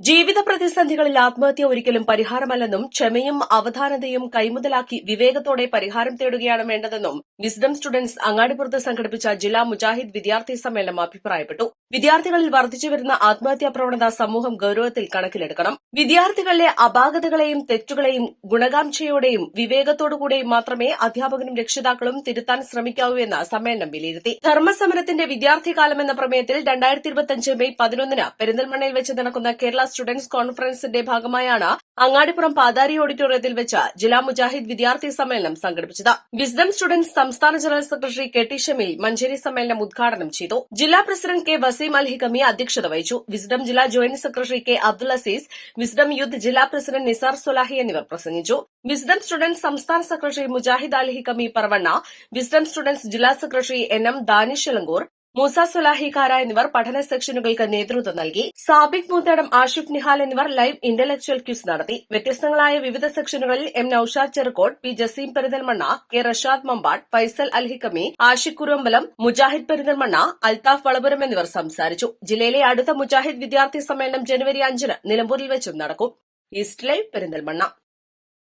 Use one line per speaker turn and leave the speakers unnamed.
ജീവിത പ്രതിസന്ധികളിൽ ആത്മഹത്യ ഒരിക്കലും പരിഹാരമല്ലെന്നും ക്ഷമയും അവധാനതയും കൈമുതലാക്കി വിവേകത്തോടെ പരിഹാരം തേടുകയാണ് വേണ്ടതെന്നും വിസ്ഡം സ്റ്റുഡന്റ്സ് അങ്ങാടിപ്പുറത്ത് സംഘടിപ്പിച്ച ജില്ലാ മുജാഹിദ് വിദ്യാർത്ഥി സമ്മേളനം അഭിപ്രായപ്പെട്ടു. വിദ്യാർത്ഥികളിൽ വർദ്ധിച്ചുവരുന്ന ആത്മഹത്യാ പ്രവണത സമൂഹം ഗൌരവത്തിൽ കണക്കിലെടുക്കണം. വിദ്യാർത്ഥികളിലെ അപാകതകളെയും തെറ്റുകളെയും ഗുണകാംക്ഷയോടെയും വിവേകത്തോടുകൂടെയും മാത്രമേ അധ്യാപകരും രക്ഷിതാക്കളും തിരുത്താൻ ശ്രമിക്കാവൂ എന്ന് സമ്മേളനം വിലയിരുത്തി. ധർമ്മസമരത്തിന്റെ വിദ്യാർത്ഥികാലം എന്ന പ്രമേയത്തിൽ 2025 മെയ് 11 പെരിന്തൽമണ്ണയിൽ വെച്ച് നടക്കുന്ന കേരള സ്റ്റുഡന്റ്സ് കോൺഫറൻസിന്റെ ഭാഗമായാണ് അങ്ങാടിപ്പുറം പാതാരി ഓഡിറ്റോറിയത്തിൽ വെച്ച് ജില്ലാ മുജാഹിദ് വിദ്യാർത്ഥി സമ്മേളനം സംഘടിപ്പിച്ചത്. വിസ്ഡം സ്റ്റുഡന്റ്സ് സംസ്ഥാന general secretary K T Shameel Manjeri സമ്മേളനം ഉദ്ഘാടനം ചെയ്തു. ജില്ലാ പ്രസിഡന്റ് കെ വസീം അൽ ഹിക്കമി അധ്യക്ഷത വഹിച്ചു. വിസ്ഡം ജില്ലാ joint secretary K Abdul Azeez, Wisdom youth ജില്ലാ പ്രസിഡന്റ് നിസാർ സൊലാഹി എന്നിവർ പ്രസംഗിച്ചു. വിസ്ഡം സ്റ്റുഡന്റ്സ് സംസ്ഥാന secretary Mujahid Al Hikami Paravanna, Wisdom students ജില്ലാ secretary N M Danish Elankur, Moosa Sulahikkara എന്നിവർ പഠന സെക്ഷനുകൾക്ക് നേതൃത്വം നൽകി. സാബിക് മൂത്തേടം, ആഷിഫ് നിഹാൽ എന്നിവർ ലൈവ് ഇന്റലക്ച്വൽ ക്വിസ് നടത്തി. വ്യത്യസ്തങ്ങളായ വിവിധ സെക്ഷനുകളിൽ M Naushad Cherukode, P Jaseem Perinthalmanna, K Rashad Mampad, Faisal Al Hikami, Ashiq Kurumbalam, Mujahid Perinthalmanna, Althaf Valapuram എന്നിവർ സംസാരിച്ചു. ജില്ലയിലെ അടുത്ത മുജാഹിദ് വിദ്യാർത്ഥി സമ്മേളനം ജനുവരി 5 നിലമ്പൂരിൽ വെച്ചും നടക്കും. East live Perinthalmanna.